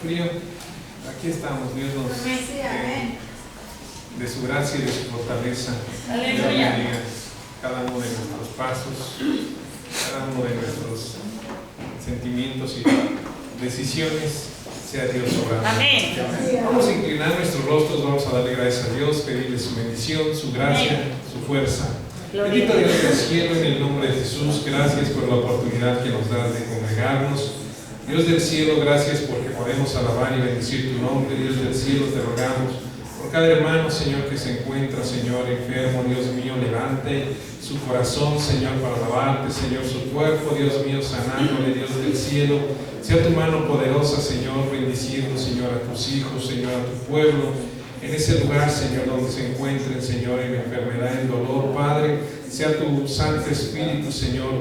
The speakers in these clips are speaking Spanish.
frío. Aquí estamos, Dios nos de su gracia y de su fortaleza. Dios bendiga cada uno de nuestros pasos, cada uno de nuestros sentimientos y decisiones. Sea Dios obrando. Amén. Vamos a inclinar nuestros rostros, vamos a darle gracias a Dios, pedirle su bendición, su gracia, su fuerza. Bendito Dios del cielo, en el nombre de Jesús, gracias por la oportunidad que nos das de congregarnos. Dios del cielo, gracias porque podemos alabar y bendecir tu nombre. Dios del cielo, te rogamos por cada hermano, Señor, que se encuentra, Señor, enfermo. Dios mío, levante su corazón, Señor, para alabarte, Señor, su cuerpo, Dios mío, sanándole, Dios del cielo. Sea tu mano poderosa, Señor, bendiciendo, Señor, a tus hijos, Señor, a tu pueblo, en ese lugar, Señor, donde se encuentren, Señor, en enfermedad, en dolor, Padre. Sea tu Santo Espíritu, Señor,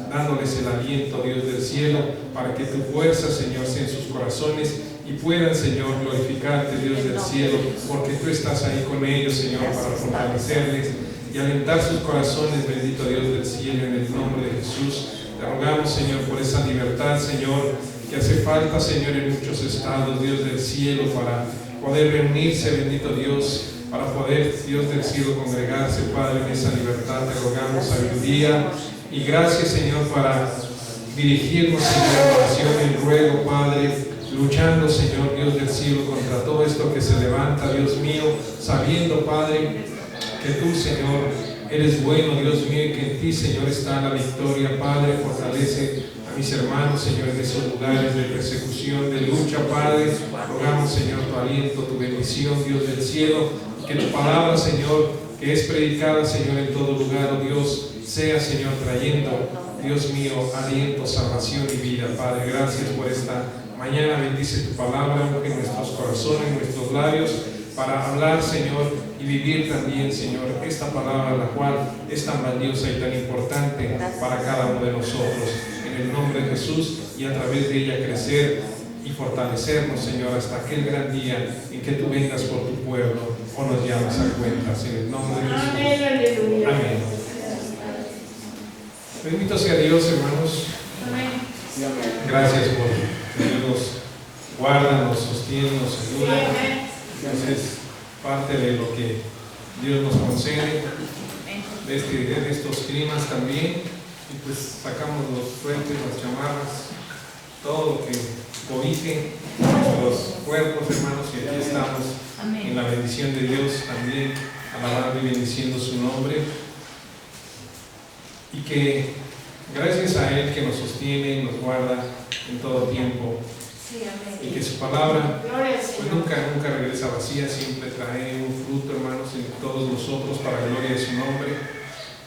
dándoles el aliento, Dios del cielo, para que tu fuerza, Señor, sea en sus corazones y puedan, Señor, glorificarte, Dios del cielo, porque tú estás ahí con ellos, Señor, para fortalecerles y alentar sus corazones, bendito Dios del cielo, en el nombre de Jesús. Te rogamos, Señor, por esa libertad, Señor, que hace falta, Señor, en muchos estados, Dios del cielo, para poder reunirse, bendito Dios, para poder, Dios del cielo, congregarse, Padre, en esa libertad. Te rogamos sabiduría y gracias, Señor, para dirigirnos, Señor, en oración, en ruego, Padre, luchando, Señor, Dios del cielo, contra todo esto que se levanta, Dios mío, sabiendo, Padre, que tú, Señor, eres bueno, Dios mío, y que en ti, Señor, está la victoria. Padre, fortalece a mis hermanos, Señor, en esos lugares de persecución, de lucha, Padre. Rogamos, Señor, tu aliento, tu bendición, Dios del cielo, que tu palabra, Señor, que es predicada, Señor, en todo lugar, oh Dios, sea, Señor, trayendo, Dios mío, aliento, salvación y vida. Padre, gracias por esta mañana. Bendice tu palabra en nuestros corazones, en nuestros labios, para hablar, Señor, y vivir también, Señor, esta palabra, la cual es tan valiosa y tan importante para cada uno de nosotros. En el nombre de Jesús, y a través de ella crecer y fortalecernos, Señor, hasta aquel gran día en que tú vengas por tu pueblo o nos llamas a cuentas. En el nombre de Jesús. Amén. Bendito sea Dios, hermanos. Gracias por que Dios nos guarda, nos sostiene, nos ayuda. Es parte de lo que Dios nos concede, de estos climas también. Y pues sacamos los suéteres, las chamarras, todo lo que cobije nuestros cuerpos, hermanos, y aquí estamos en la bendición de Dios también, alabando y bendiciendo su nombre. Y que gracias a Él que nos sostiene y nos guarda en todo tiempo. Y que su palabra pues nunca regresa vacía, siempre trae un fruto, hermanos, en todos nosotros para la gloria de su nombre.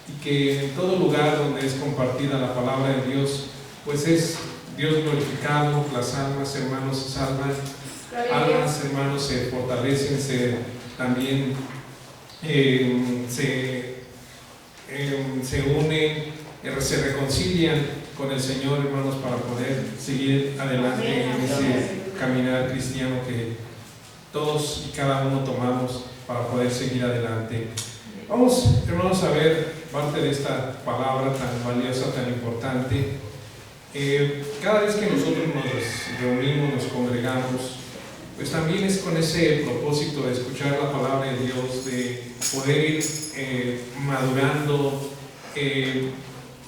Y que en todo lugar donde es compartida la palabra de Dios, pues es Dios glorificado, las almas, hermanos, se salvan, almas, hermanos, se fortalecen, también se unen, se reconcilian con el Señor, hermanos, para poder seguir adelante en ese caminar cristiano que todos y cada uno tomamos para poder seguir adelante. Vamos, hermanos, a ver parte de esta palabra tan valiosa, tan importante. Cada vez que nosotros nos reunimos, nos congregamos, pues también es con ese propósito de escuchar la palabra de Dios, de poder ir madurando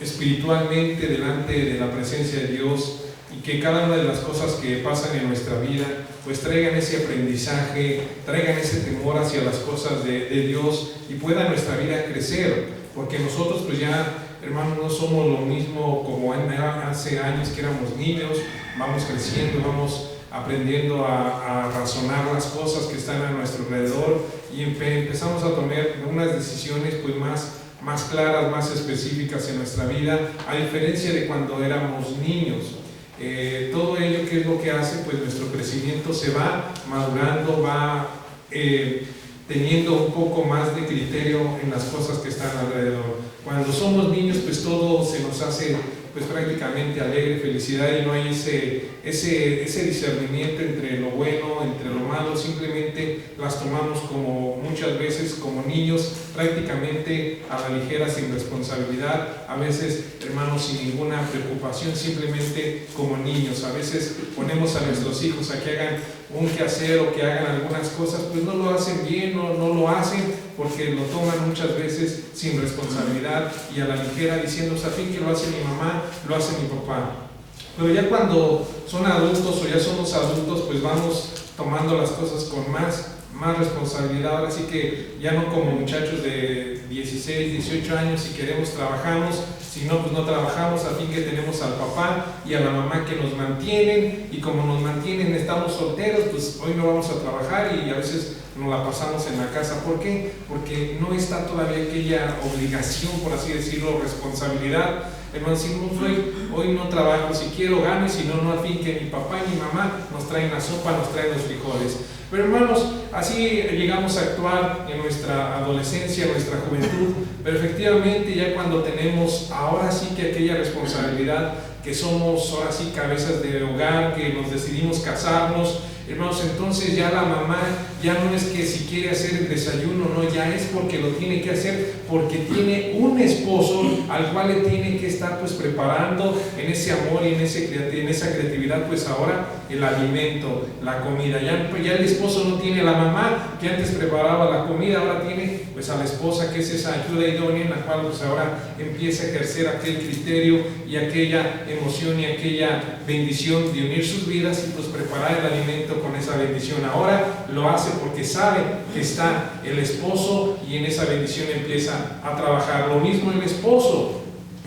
espiritualmente delante de la presencia de Dios, y que cada una de las cosas que pasan en nuestra vida pues traigan ese aprendizaje, traigan ese temor hacia las cosas de Dios, y pueda nuestra vida crecer, porque nosotros pues ya, hermanos, no somos lo mismo como hace años que éramos niños. Vamos creciendo, vamos aprendiendo a razonar las cosas que están a nuestro alrededor, y empezamos a tomar unas decisiones pues más claras, más específicas en nuestra vida, a diferencia de cuando éramos niños. Todo ello, ¿qué es lo que hace? Pues nuestro crecimiento se va madurando, va teniendo un poco más de criterio en las cosas que están alrededor. Cuando somos niños, pues todo se nos hace pues prácticamente alegre, felicidad, y no hay ese discernimiento entre lo bueno, entre lo malo. Simplemente simplemente las tomamos como muchas veces como niños, prácticamente a la ligera, sin responsabilidad, a veces, hermanos, sin ninguna preocupación, simplemente como niños. A veces ponemos a nuestros hijos a que hagan un quehacer o que hagan algunas cosas, pues no lo hacen bien, no lo hacen porque lo toman muchas veces sin responsabilidad y a la ligera, diciendo, a fin que lo hace mi mamá, lo hace mi papá. Pero ya cuando son adultos o ya somos adultos, pues vamos tomando las cosas con más responsabilidad. Ahora sí que ya no como muchachos de 16, 18 años, si queremos trabajamos, si no, pues no trabajamos, a fin que tenemos al papá y a la mamá que nos mantienen, y como nos mantienen, estamos solteros, pues hoy no vamos a trabajar y a veces nos la pasamos en la casa. ¿Por qué? Porque no está todavía aquella obligación, por así decirlo, responsabilidad. Hermanos, si hoy no trabajo, si quiero gano, y si no, no, al fin que mi papá y mi mamá nos traen la sopa, nos traen los frijoles. Pero hermanos, así llegamos a actuar en nuestra adolescencia, en nuestra juventud, pero efectivamente ya cuando tenemos ahora sí que aquella responsabilidad, que somos ahora sí cabezas de hogar, que nos decidimos casarnos, hermanos, entonces ya la mamá ya no es que si quiere hacer el desayuno, no, ya es porque lo tiene que hacer, porque tiene un esposo al cual le tiene que estar pues preparando en ese amor y en esa creatividad, pues ahora el alimento, la comida. Ya el esposo no tiene a la mamá que antes preparaba la comida, ahora tiene pues a la esposa, que es esa ayuda idónea en la cual pues ahora empieza a ejercer aquel criterio y aquella emoción y aquella bendición de unir sus vidas y pues preparar el alimento con esa bendición. Ahora lo hace porque sabe que está el esposo y en esa bendición empieza a trabajar. Lo mismo el esposo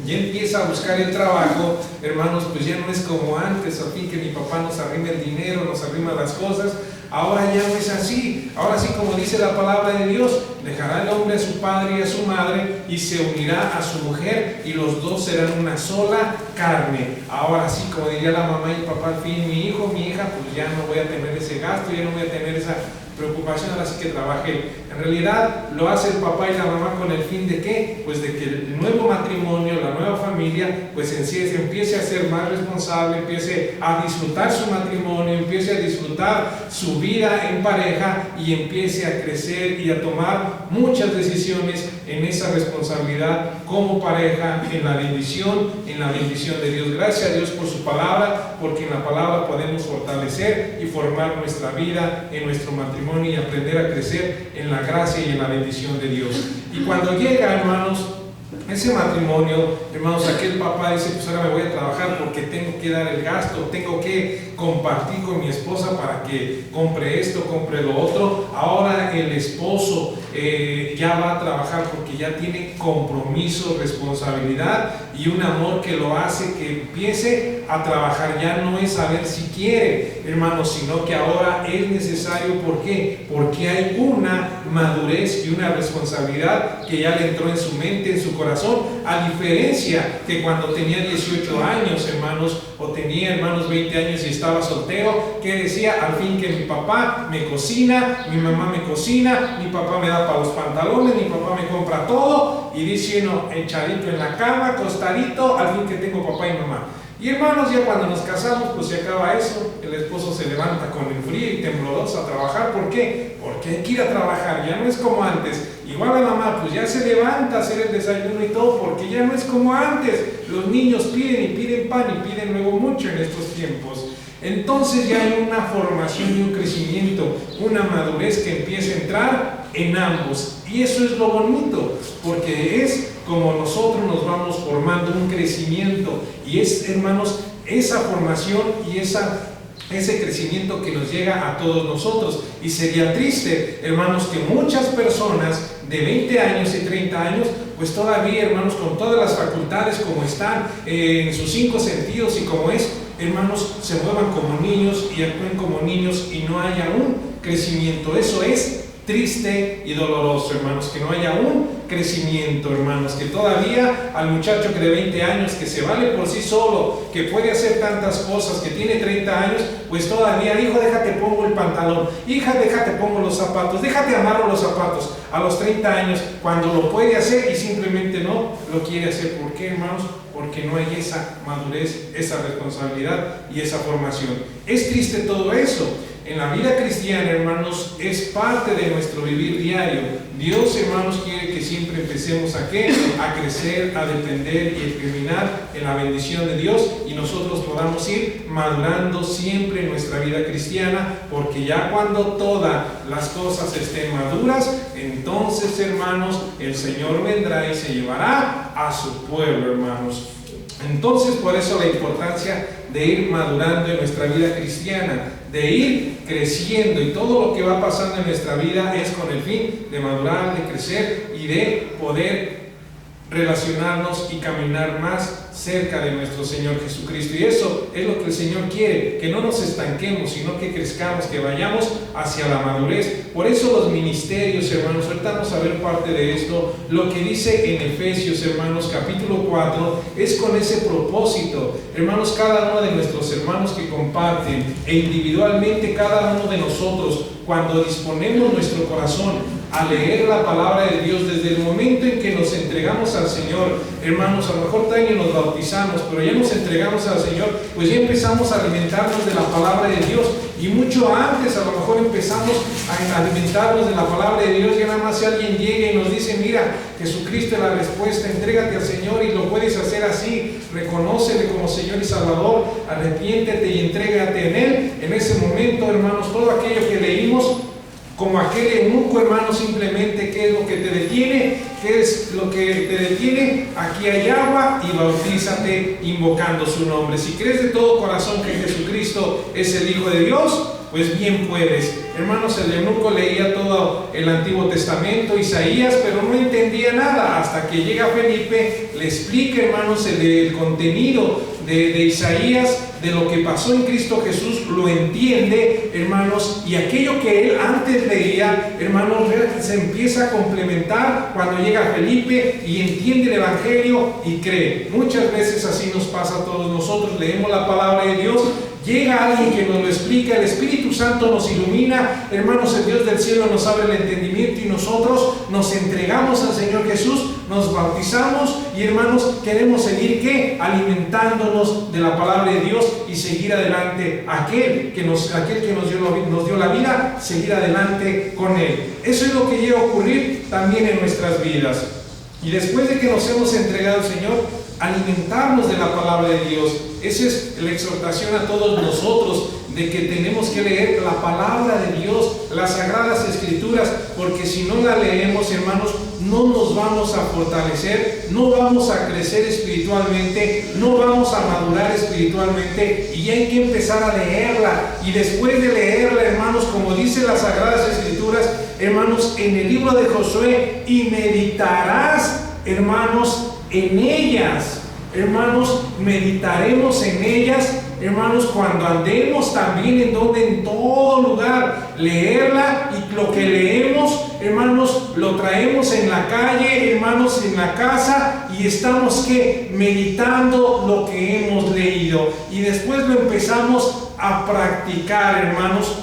ya empieza a buscar el trabajo, hermanos, pues ya no es como antes, a fin que mi papá nos arrima el dinero, nos arrima las cosas. Ahora ya no es así. Ahora sí, como dice la palabra de Dios, dejará el hombre a su padre y a su madre y se unirá a su mujer y los dos serán una sola carne. Ahora sí, como diría la mamá y el papá, al fin, mi hijo, mi hija, pues ya no voy a tener ese gasto, ya no voy a tener esa preocupación, ahora sí que trabaje. En realidad lo hace el papá y la mamá con el fin de ¿qué? Pues de que el nuevo matrimonio, la nueva familia, pues en sí empiece a ser más responsable, empiece a disfrutar su matrimonio, empiece a disfrutar su vida en pareja y empiece a crecer y a tomar muchas decisiones en esa responsabilidad como pareja, en la bendición de Dios. Gracias a Dios por su palabra, porque en la palabra podemos fortalecer y formar nuestra vida en nuestro matrimonio y aprender a crecer en la gracia y en la bendición de Dios. Y cuando llega, hermanos, ese matrimonio, hermanos, aquel papá dice, pues ahora me voy a trabajar porque tengo que dar el gasto, tengo que compartir con mi esposa para que compre esto, compre lo otro. Ahora el esposo ya va a trabajar porque ya tiene compromiso, responsabilidad y un amor que lo hace que empiece a trabajar. Ya no es a ver si quiere, hermanos, sino que ahora es necesario. ¿Por qué? Porque hay una madurez y una responsabilidad que ya le entró en su mente, en su corazón, a diferencia que cuando tenía 18 años, hermanos, o tenía, hermanos, 20 años y estaba soltero, que decía, al fin que mi papá me cocina, mi mamá me cocina, mi papá me da para los pantalones, mi papá me compra todo, y dice uno, echadito en la cama, acostadito, al fin que tengo papá y mamá. Y hermanos, ya cuando nos casamos, pues se acaba eso, el esposo se levanta con el frío y tembloroso a trabajar. ¿Por qué? Porque hay que ir a trabajar, ya no es como antes. Igual la mamá, pues ya se levanta a hacer el desayuno y todo, porque ya no es como antes. Los niños piden y piden pan y piden luego mucho en estos tiempos. Entonces ya hay una formación y un crecimiento, una madurez que empieza a entrar en ambos. Y eso es lo bonito, porque es como nosotros nos vamos formando, un crecimiento. Y es, hermanos, esa formación y ese crecimiento que nos llega a todos nosotros. Y sería triste, hermanos, que muchas personas de 20 años y 30 años, pues todavía, hermanos, con todas las facultades como están, en sus 5 sentidos y como es, hermanos, se muevan como niños y actúen como niños y no haya un crecimiento. Eso es triste y doloroso, hermanos, que no haya un crecimiento, hermanos, que todavía al muchacho que de 20 años, que se vale por sí solo, que puede hacer tantas cosas, que tiene 30 años, pues todavía, hijo, déjate pongo el pantalón, hija, déjate pongo los zapatos, déjate amarro los zapatos, a los 30 años, cuando lo puede hacer y simplemente no lo quiere hacer. ¿Por qué, hermanos? Porque no hay esa madurez, esa responsabilidad y esa formación. Es triste todo eso. en la vida cristiana, hermanos, es parte de nuestro vivir diario. Dios, hermanos, quiere que siempre empecemos ¿a qué? A crecer, a depender y a caminar en la bendición de Dios, y nosotros podamos ir madurando siempre en nuestra vida cristiana, porque ya cuando todas las cosas estén maduras, entonces, hermanos, el Señor vendrá y se llevará a su pueblo, hermanos. Entonces, por eso la importancia de ir madurando en nuestra vida cristiana, de ir creciendo, y todo lo que va pasando en nuestra vida es con el fin de madurar, de crecer y de poder relacionarnos y caminar más cerca de nuestro Señor Jesucristo. Y eso es lo que el Señor quiere, que no nos estanquemos, sino que crezcamos, que vayamos hacia la madurez. Por eso los ministerios, hermanos, ahorita vamos a ver parte de esto. Lo que dice en Efesios, hermanos, capítulo 4, es con ese propósito. Hermanos, cada uno de nuestros hermanos que comparten, e individualmente cada uno de nosotros, cuando disponemos nuestro corazón a leer la palabra de Dios, desde el momento en que nos entregamos al Señor, hermanos, a lo mejor también nos bautizamos, pero ya nos entregamos al Señor, pues ya empezamos a alimentarnos de la palabra de Dios. Y mucho antes, a lo mejor empezamos a alimentarnos de la palabra de Dios. Ya nada más si alguien llega y nos dice: mira, Jesucristo es la respuesta, entrégate al Señor, y lo puedes hacer así, reconócele como Señor y Salvador, arrepiéntete y entrégate en Él. En ese momento, hermanos, todo aquello que leímos, como aquel eunuco, hermano, simplemente, ¿qué es lo que te detiene? ¿Qué es lo que te detiene? Aquí hay agua y bautízate invocando su nombre. Si crees de todo corazón que Jesucristo es el Hijo de Dios, pues bien puedes. Hermanos, el eunuco leía todo el Antiguo Testamento, Isaías, pero no entendía nada, hasta que llega Felipe, le explica, hermanos, el contenido de Isaías, de lo que pasó en Cristo Jesús, lo entiende, hermanos, y aquello que él antes leía, hermanos, se empieza a complementar cuando llega Felipe y entiende el Evangelio y cree. Muchas veces así nos pasa a todos nosotros. Leemos la palabra de Dios, llega alguien que nos lo explica, el Espíritu Santo nos ilumina, hermanos, el Dios del cielo nos abre el entendimiento, y nosotros nos entregamos al Señor Jesús, nos bautizamos, y hermanos, queremos seguir ¿qué? Alimentándonos de la palabra de Dios y seguir adelante. Aquel que nos dio la vida, seguir adelante con Él. Eso es lo que llega a ocurrir también en nuestras vidas. Y después de que nos hemos entregado al Señor, alimentarnos de la palabra de Dios. Esa es la exhortación a todos nosotros, de que tenemos que leer la palabra de Dios, las Sagradas Escrituras, porque si no la leemos, hermanos, no nos vamos a fortalecer, no vamos a crecer espiritualmente, no vamos a madurar espiritualmente, y hay que empezar a leerla. Y después de leerla, hermanos, como dice las Sagradas Escrituras, hermanos, en el libro de Josué, y meditarás, hermanos, en ellas. Hermanos, meditaremos en ellas, hermanos, cuando andemos también en todo lugar, leerla, y lo que leemos, hermanos, lo traemos en la calle, hermanos, en la casa, y estamos ¿qué? Meditando lo que hemos leído, y después lo empezamos a practicar, hermanos.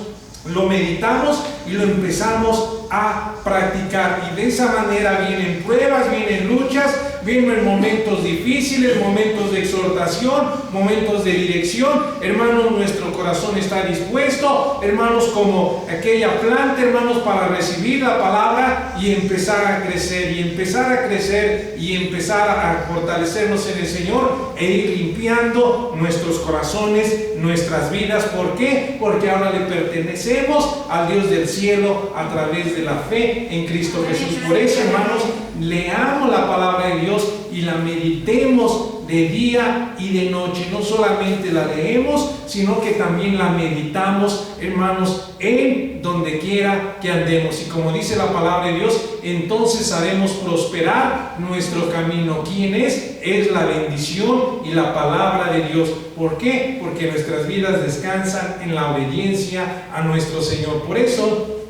Lo meditamos y lo empezamos a practicar, y de esa manera vienen pruebas, vienen luchas, vienen momentos difíciles, momentos de exhortación, momentos de dirección. Hermanos, nuestro corazón está dispuesto, hermanos, como aquella planta, hermanos, para recibir la palabra y empezar a crecer, y empezar a crecer, y empezar a fortalecernos en el Señor, e ir limpiando nuestros corazones, nuestras vidas. ¿Por qué? Porque ahora le pertenecemos al Dios del cielo a través de la fe en Cristo Jesús. Por eso, hermanos, leamos la palabra de Dios y la meditemos de día y de noche. No solamente la leemos, sino que también la meditamos, hermanos, en donde quiera que andemos. Y como dice la palabra de Dios, entonces haremos prosperar nuestro camino. ¿Quién es? Es la bendición y la palabra de Dios. ¿Por qué? Porque nuestras vidas descansan en la obediencia a nuestro Señor. Por eso,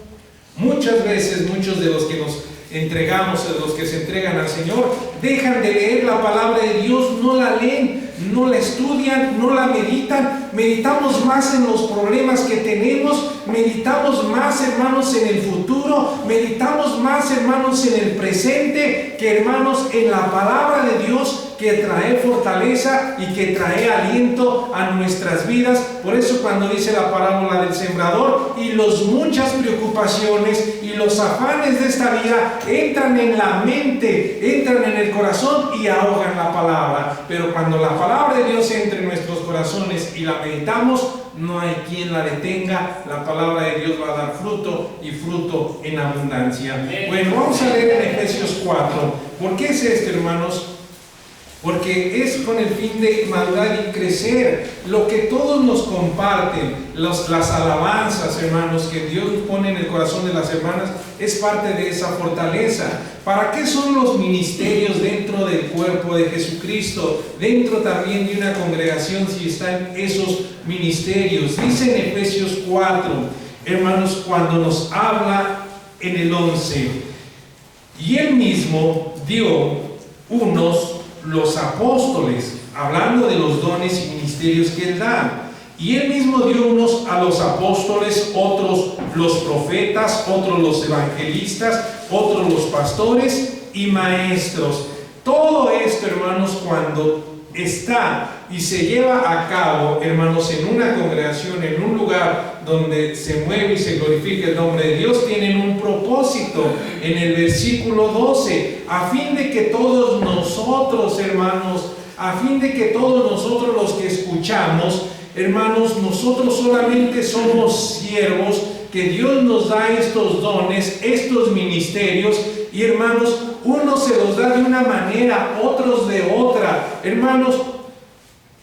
muchas veces, muchos de los que nos entregamos, de los que se entregan al Señor, dejan de leer la palabra de Dios, no la leen, no la estudian, no la meditan. Meditamos más en los problemas que tenemos, meditamos más, hermanos, en el futuro, meditamos más, hermanos, en el presente, que, hermanos, en la palabra de Dios, que trae fortaleza y que trae aliento a nuestras vidas. Por eso cuando dice la parábola del sembrador, y las muchas preocupaciones y los afanes de esta vida entran en la mente, entran en el corazón y ahogan la palabra. Pero cuando la palabra de Dios entra en nuestros corazones y la meditamos, no hay quien la detenga. La palabra de Dios va a dar fruto, y fruto en abundancia. Bueno, vamos a leer en Efesios 4. ¿Por qué es esto, hermanos? Porque es con el fin de madurar y crecer. Lo que todos nos comparten, las alabanzas, hermanos, que Dios pone en el corazón de las hermanas, es parte de esa fortaleza. ¿Para qué son los ministerios dentro del cuerpo de Jesucristo? Dentro también de una congregación, si están esos ministerios. Dice en Efesios 4, hermanos, cuando nos habla en el 11, y Él mismo dio unos, los apóstoles, hablando de los dones y ministerios que Él da. Y Él mismo dio unos a los apóstoles, otros los profetas, otros los evangelistas, otros los pastores y maestros. Todo esto, hermanos, cuando está y se lleva a cabo, hermanos, en una congregación, en un lugar donde se mueve y se glorifica el nombre de Dios, tienen un propósito. En el versículo 12, a fin de que todos nosotros, hermanos, a fin de que todos nosotros los que escuchamos, hermanos, nosotros solamente somos siervos, que Dios nos da estos dones, estos ministerios, y, hermanos, unos se los da de una manera, otros de otra, hermanos,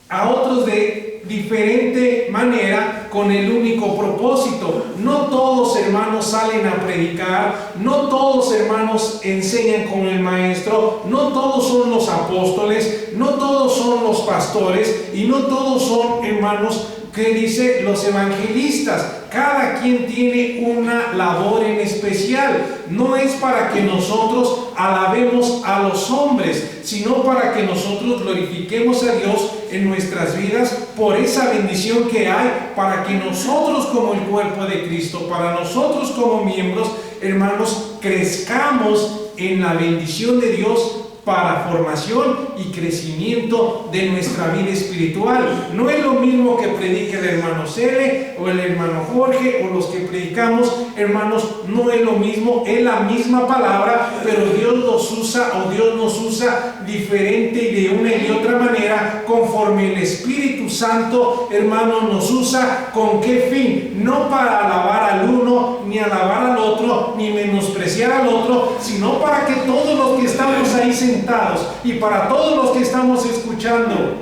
a otros de diferente manera, con el único propósito. No todos, hermanos, salen a predicar, no todos, hermanos, enseñan con el maestro, no todos son los apóstoles, no todos son los pastores, y no todos son, hermanos, que dice los evangelistas. Cada quien tiene una labor en especial. No es para que nosotros alabemos a los hombres, sino para que nosotros glorifiquemos a Dios en nuestras vidas por esa bendición que hay, para que nosotros como el cuerpo de Cristo, para nosotros como miembros, hermanos, crezcamos en la bendición de Dios para formación y crecimiento de nuestra vida espiritual. No es lo mismo que predique el hermano Cele o el hermano Jorge o los que predicamos, hermanos, no es lo mismo, es la misma palabra, pero Dios los usa, o Dios nos usa diferente y de una y de otra manera, conforme el Espíritu Santo, hermanos, nos usa. ¿Con qué fin? No para alabar al uno, ni alabar al otro, ni menospreciar al otro, sino para que todos los que estamos ahí sentados, y para todos los que estamos escuchando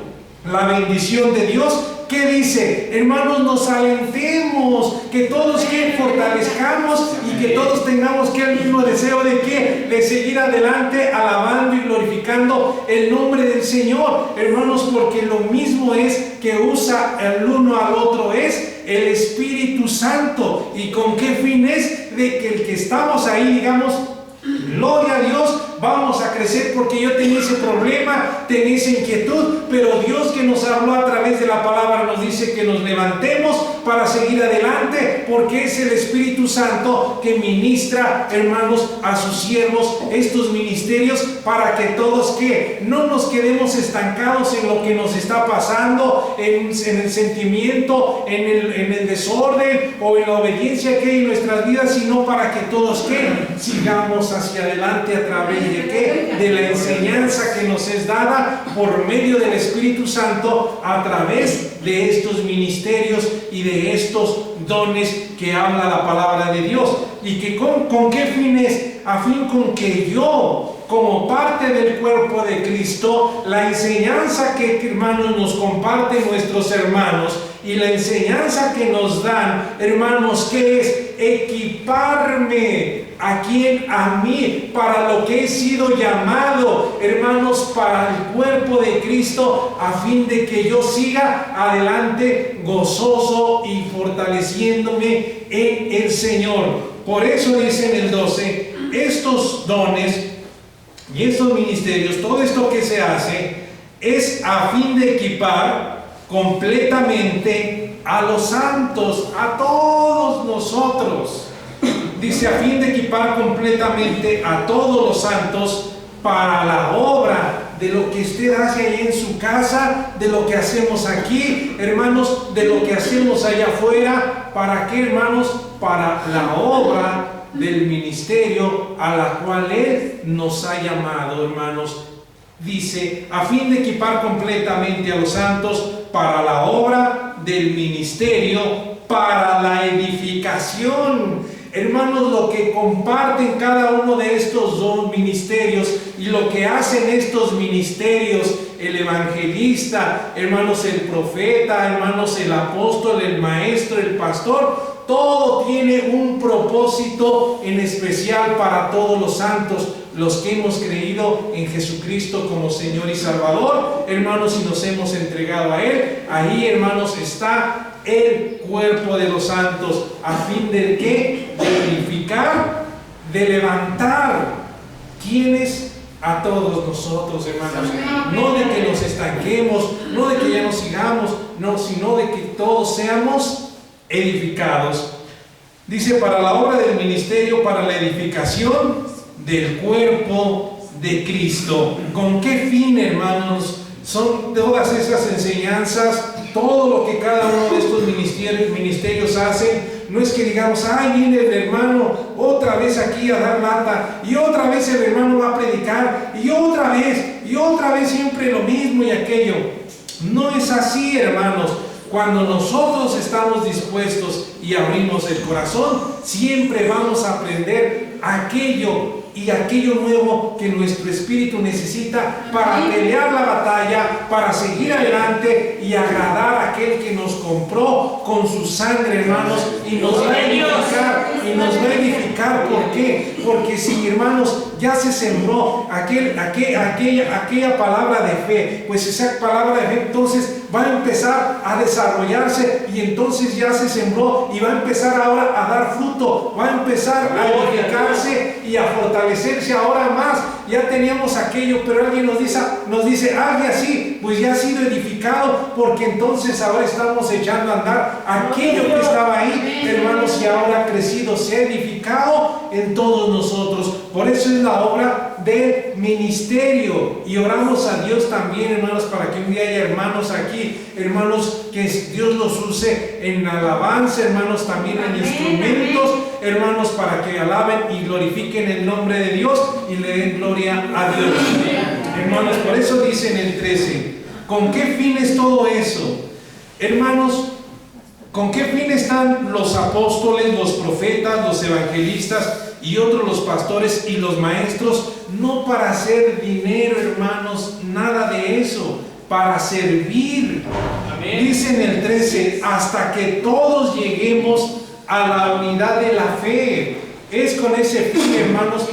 la bendición de Dios, ¿qué dice? Hermanos, nos alentemos, que todos que fortalezcamos y que todos tengamos que el mismo deseo de que de seguir adelante alabando y glorificando el nombre del Señor, hermanos, porque lo mismo es que usa el uno al otro, es el Espíritu Santo. ¿Y con qué fin es? De que el que estamos ahí digamos: gloria a Dios, vamos a crecer, porque yo tenía ese problema, tenía esa inquietud, pero Dios, que nos habló a través de la palabra, nos dice que nos levantemos para seguir adelante, porque es el Espíritu Santo que ministra, hermanos, a sus siervos estos ministerios, para que todos que no nos quedemos estancados en lo que nos está pasando, en el sentimiento, en el desorden o en la obediencia que hay en nuestras vidas, sino para que todos que sigamos hacia adelante a través de qué, de la enseñanza que nos es dada por medio del Espíritu Santo, a través de estos ministerios y de estos dones que habla la palabra de Dios. Y que con qué fin es, a fin con que yo, como parte del cuerpo de Cristo, la enseñanza que, hermanos, nos comparten nuestros hermanos, y la enseñanza que nos dan, hermanos, que es equiparme a mí, para lo que he sido llamado, hermanos, para el cuerpo de Cristo, a fin de que yo siga adelante gozoso y fortaleciéndome en el Señor. Por eso dice en el 12, estos dones y estos ministerios, todo esto que se hace, es a fin de equipar completamente a los santos, a todos dice, a fin de equipar completamente a todos los santos para la obra de lo que usted hace ahí en su casa, de lo que hacemos aquí, hermanos, de lo que hacemos allá afuera. ¿Para qué, hermanos? Para la obra del ministerio a la cual Él nos ha llamado, hermanos. Dice, a fin de equipar completamente a los santos para la obra del ministerio, para la edificación. Hermanos, lo que comparten cada uno de estos dos ministerios y lo que hacen estos ministerios, el evangelista, hermanos, el profeta, hermanos, el apóstol, el maestro, el pastor, todo tiene un propósito en especial para todos los santos, los que hemos creído en Jesucristo como Señor y Salvador, hermanos, y nos hemos entregado a Él. Ahí, hermanos, está el cuerpo de los santos, a fin de ¿qué? De edificar, de levantar. ¿Quiénes? A todos nosotros, hermanos. No de que nos estanquemos, no de que ya no sigamos, no, sino de que todos seamos edificados. Dice, para la obra del ministerio, para la edificación del cuerpo de Cristo. ¿Con qué fin, hermanos? Son todas esas enseñanzas, todo lo que cada uno de estos ministerios hacen. No es que digamos, ay, viene el hermano otra vez aquí a dar lata, y otra vez el hermano va a predicar, y otra vez siempre lo mismo y aquello. No es así, hermanos. Cuando nosotros estamos dispuestos y abrimos el corazón, siempre vamos a aprender aquello nuevo que nuestro espíritu necesita para pelear la batalla, para seguir adelante y agradar a aquel que nos compró con su sangre, hermanos, y nos va a edificar. ¿Por qué? Porque si, hermanos, ya se sembró aquella palabra de fe, pues esa palabra de fe entonces va a empezar a desarrollarse, y entonces ya se sembró y va a empezar ahora a dar fruto, va a empezar a edificarse y a fortalecerse ahora más. Ya teníamos aquello, pero alguien nos dice, alguien así, pues ya ha sido edificado, porque entonces ahora estamos echando a andar aquello que estaba ahí, hermanos, y ahora ha crecido, se ha edificado en todos nosotros. Por eso es la obra del ministerio, y oramos a Dios también, hermanos, para que un día haya hermanos aquí, hermanos, que Dios los use en alabanza, hermanos, también en instrumentos, hermanos, para que alaben y glorifiquen el nombre de Dios y le den gloria a Dios. Hermanos, por eso dice en el 13, ¿con qué fin es todo eso? Hermanos, ¿con qué fin están los apóstoles, los profetas, los evangelistas y otros, los pastores y los maestros? No para hacer dinero, hermanos, nada de eso, para servir. Amén. Dice en el 13, hasta que todos lleguemos a la unidad de la fe. Es con ese fin, hermanos,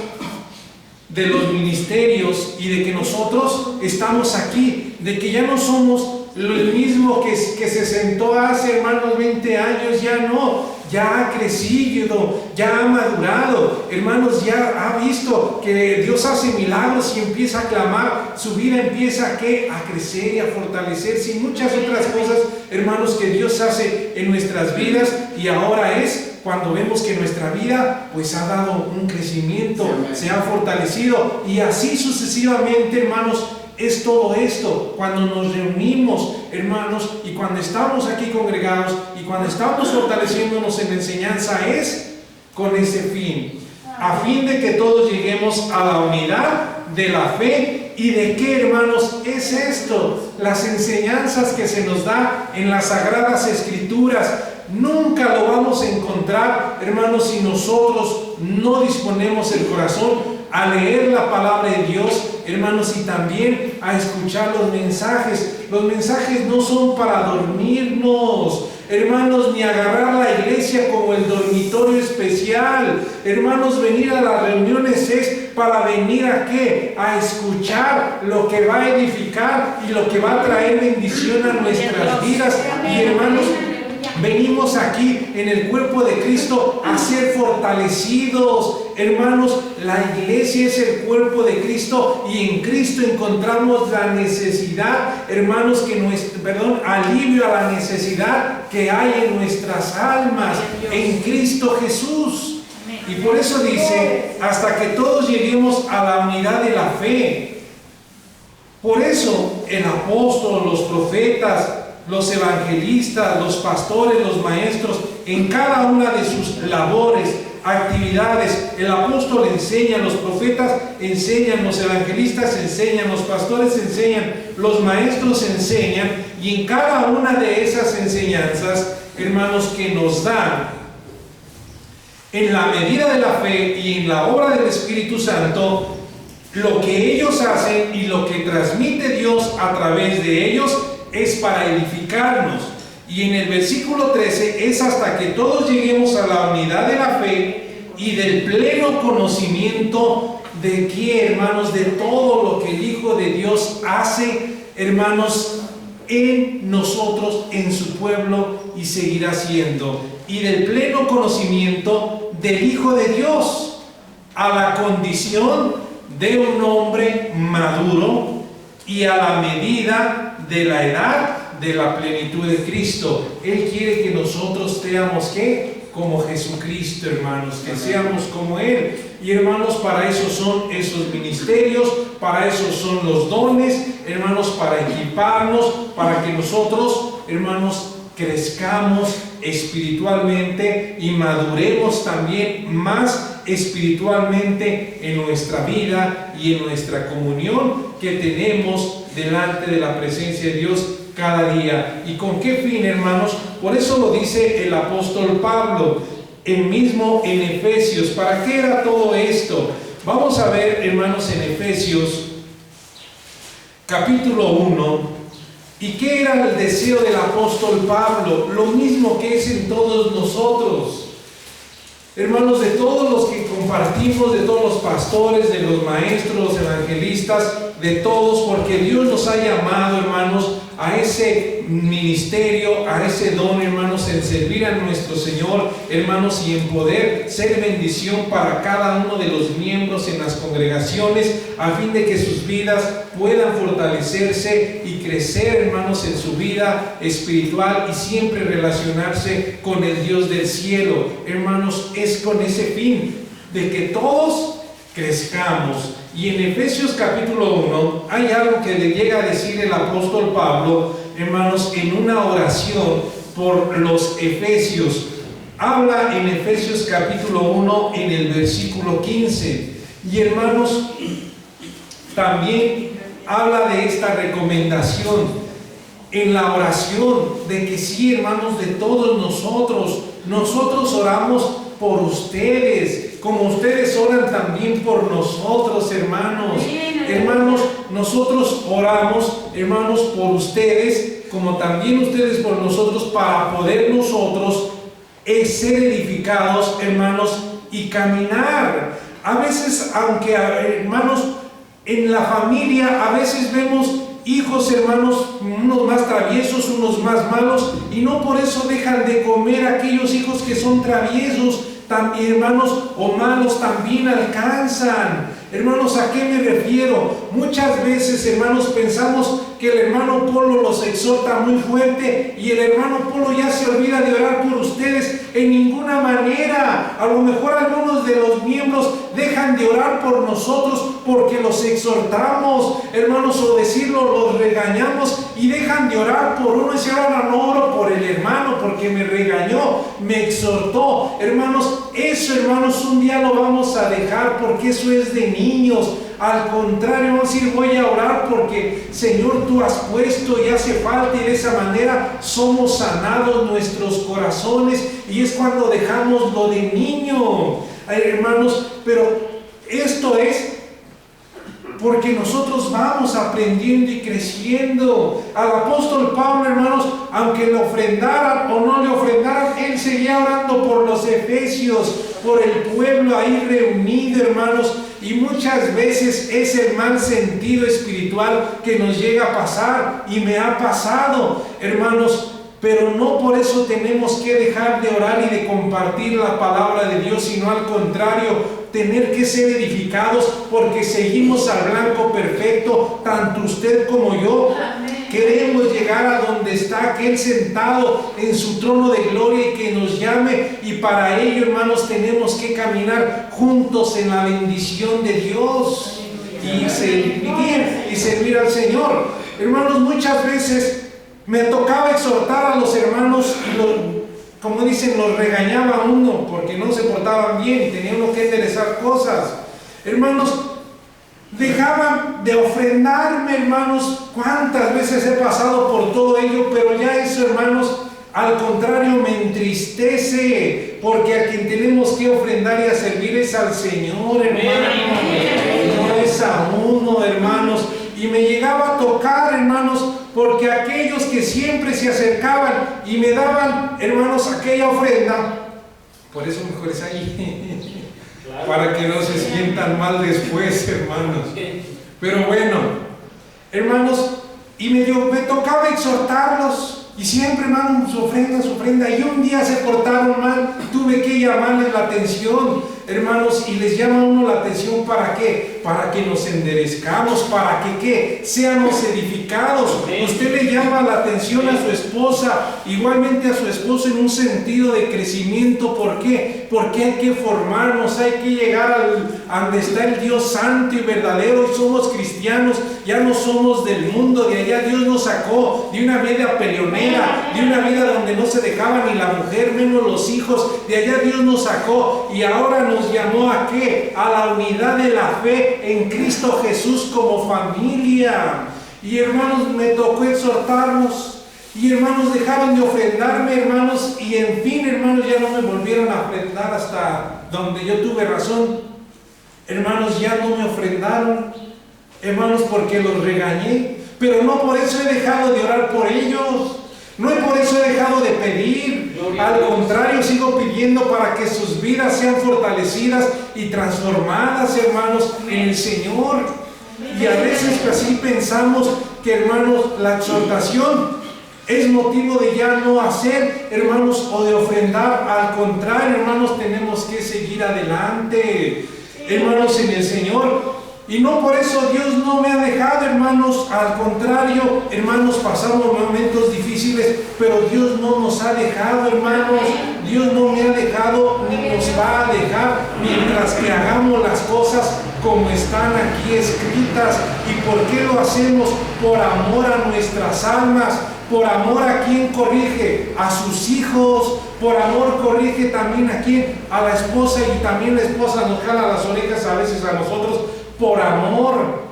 de los ministerios y de que nosotros estamos aquí, de que ya no somos el mismo que se sentó hace, hermanos, 20 años, ya no, ya ha crecido, ya ha madurado, hermanos, ya ha visto que Dios hace milagros y empieza a clamar, su vida empieza a crecer y a fortalecerse, y muchas otras cosas, hermanos, que Dios hace en nuestras vidas. Y ahora es cuando vemos que nuestra vida pues ha dado un crecimiento, se ha fortalecido, y así sucesivamente, hermanos. Es todo esto, cuando nos reunimos, hermanos, y cuando estamos aquí congregados y cuando estamos fortaleciéndonos en la enseñanza, es con ese fin, a fin de que todos lleguemos a la unidad de la fe. ¿Y de qué, hermanos, es esto? Las enseñanzas que se nos da en las Sagradas Escrituras. Nunca lo vamos a encontrar, hermanos, si nosotros no disponemos el corazón a leer la palabra de Dios, hermanos, y también a escuchar los mensajes. Los mensajes no son para dormirnos, hermanos, ni agarrar la iglesia como el dormitorio especial. Hermanos, venir a las reuniones es para venir ¿a qué? A escuchar lo que va a edificar y lo que va a traer bendición a nuestras vidas. Y, hermanos, venimos aquí en el cuerpo de Cristo a ser fortalecidos. Hermanos, la iglesia es el cuerpo de Cristo, y en Cristo encontramos la necesidad, hermanos, alivio a la necesidad que hay en nuestras almas, en Cristo Jesús. Y por eso dice, hasta que todos lleguemos a la unidad de la fe. Por eso el apóstol, los profetas, los evangelistas, los pastores, los maestros, en cada una de sus labores, actividades, el apóstol enseña, los profetas enseñan, los evangelistas enseñan, los pastores enseñan, los maestros enseñan, y en cada una de esas enseñanzas, hermanos, que nos dan, en la medida de la fe y en la obra del Espíritu Santo, lo que ellos hacen y lo que transmite Dios a través de ellos es para edificarnos. Y en el versículo 13 es hasta que todos lleguemos a la unidad de la fe y del pleno conocimiento de que, hermanos, de todo lo que el Hijo de Dios hace, hermanos, en nosotros, en su pueblo, y seguirá haciendo. Y del pleno conocimiento del Hijo de Dios, a la condición de un hombre maduro y a la medida de la edad de la plenitud de Cristo. Él quiere que nosotros seamos, ¿qué? Como Jesucristo, hermanos, que seamos como Él. Y hermanos, para eso son esos ministerios, para eso son los dones, hermanos, para equiparnos, para que nosotros, hermanos, crezcamos espiritualmente y maduremos también más espiritualmente en nuestra vida y en nuestra comunión que tenemos delante de la presencia de Dios cada día. ¿Y con qué fin, hermanos? Por eso lo dice el apóstol Pablo, en Efesios. ¿Para qué era todo esto? Vamos a ver, hermanos, en Efesios capítulo 1. ¿Y qué era el deseo del apóstol Pablo? Lo mismo que es en todos nosotros. Hermanos, de todos los que compartimos, de todos los pastores, de los maestros, los evangelistas, de todos, porque Dios nos ha llamado, hermanos, a ese ministerio, a ese don, hermanos, en servir a nuestro Señor, hermanos, y en poder ser bendición para cada uno de los miembros en las congregaciones, a fin de que sus vidas puedan fortalecerse y crecer, hermanos, en su vida espiritual y siempre relacionarse con el Dios del cielo. Hermanos, es con ese fin de que todos crezcamos. Y en Efesios capítulo 1 hay algo que le llega a decir el apóstol Pablo, hermanos, en una oración por los efesios. Habla en Efesios capítulo 1 en el versículo 15. Y hermanos, también habla de esta recomendación en la oración, de que sí, hermanos, de todos nosotros oramos por ustedes, como ustedes oran también por nosotros, hermanos. Hermanos, nosotros oramos, hermanos, por ustedes, como también ustedes por nosotros, para poder nosotros ser edificados, hermanos, y caminar. A veces, aunque, hermanos, en la familia, a veces vemos hijos, hermanos, unos más traviesos, unos más malos, y no por eso dejan de comer. Aquellos hijos que son traviesos, también, hermanos, o malos, también alcanzan. Hermanos, ¿a qué me refiero? Muchas veces, hermanos, pensamos que el hermano Polo los exhorta muy fuerte y el hermano Polo ya se olvida de orar por ustedes. En ninguna manera. A lo mejor algunos de los miembros dejan de orar por nosotros porque los exhortamos, hermanos, o decirlo, los regañamos y dejan de orar por uno y se ahora no oro por el hermano porque me regañó, me exhortó. Hermanos, eso, hermanos, un día lo vamos a dejar porque eso es de niños. Al contrario, vamos a decir, voy a orar porque, Señor, tú has puesto y hace falta, y de esa manera somos sanados nuestros corazones, y es cuando dejamos lo de niño, hermanos. Pero esto es porque nosotros vamos aprendiendo y creciendo. Al apóstol Pablo, hermanos, aunque le ofrendaran o no le ofrendaran, él seguía orando por los efesios, por el pueblo ahí reunido, hermanos. Y muchas veces es el mal sentido espiritual que nos llega a pasar, y me ha pasado, hermanos. Pero no por eso tenemos que dejar de orar y de compartir la palabra de Dios, sino al contrario, tener que ser edificados porque seguimos al blanco perfecto, tanto usted como yo. Amén. queremos llegar a donde está aquel sentado en su trono de gloria y que nos llame, y para ello, hermanos, tenemos que caminar juntos en la bendición de Dios y servir al Señor. Hermanos, muchas veces me tocaba exhortar a los hermanos y como dicen, los regañaba a uno porque no se portaban bien y tenía uno que enderezar cosas. Hermanos, dejaban de ofrendarme, hermanos. Cuántas veces he pasado por todo ello, pero ya eso, hermanos, al contrario, me entristece, porque a quien tenemos que ofrendar y a servir es al Señor, hermanos, no es a uno, hermanos. Y me llegaba a tocar, hermanos, porque aquellos que siempre se acercaban y me daban, hermanos, aquella ofrenda, por eso mejor es ahí, para que no se sientan mal después, hermanos. Pero bueno, hermanos, y me tocaba exhortarlos. Y siempre, hermano, su ofrenda. Y un día se portaron mal, tuve que llamarles la atención, hermanos, y les llama uno la atención. ¿Para qué? Para que nos enderezcamos, para que ¿qué? Seamos edificados. Usted le llama la atención a su esposa, igualmente a su esposo, en un sentido de crecimiento. ¿Por qué? Porque hay que formarnos, hay que llegar a donde está el Dios santo y verdadero, y somos cristianos, ya no somos del mundo. De allá Dios nos sacó de una vida peleonera, de una vida donde no se dejaba ni la mujer, menos los hijos. De allá Dios nos sacó y ahora nos llamó ¿a qué? A la unidad de la fe en Cristo Jesús como familia. Y hermanos, me tocó exhortarnos, y hermanos, dejaron de ofrendarme, hermanos, y en fin, hermanos, ya no me volvieron a ofrendar hasta donde yo tuve razón. Hermanos, ya no me ofrendaron, hermanos, porque los regañé. Pero no por eso he dejado de orar por ellos, no por eso he dejado de pedir. Al contrario, sigo pidiendo para que sus vidas sean fortalecidas y transformadas, hermanos, en el Señor. Y a veces así pensamos que, hermanos, la exhortación es motivo de ya no hacer, hermanos, o de ofrendar. Al contrario, hermanos, tenemos que seguir adelante, hermanos, en el Señor. Y no por eso Dios no me ha dejado, hermanos. Al contrario, hermanos, pasamos momentos difíciles, pero Dios no nos ha dejado, hermanos. Dios no me ha dejado ni nos va a dejar mientras que hagamos las cosas como están aquí escritas. ¿Y por qué lo hacemos? Por amor a nuestras almas, por amor a quien corrige, a sus hijos. Por amor corrige también a quien, a la esposa, y también la esposa nos jala las orejas a veces a nosotros. Por amor,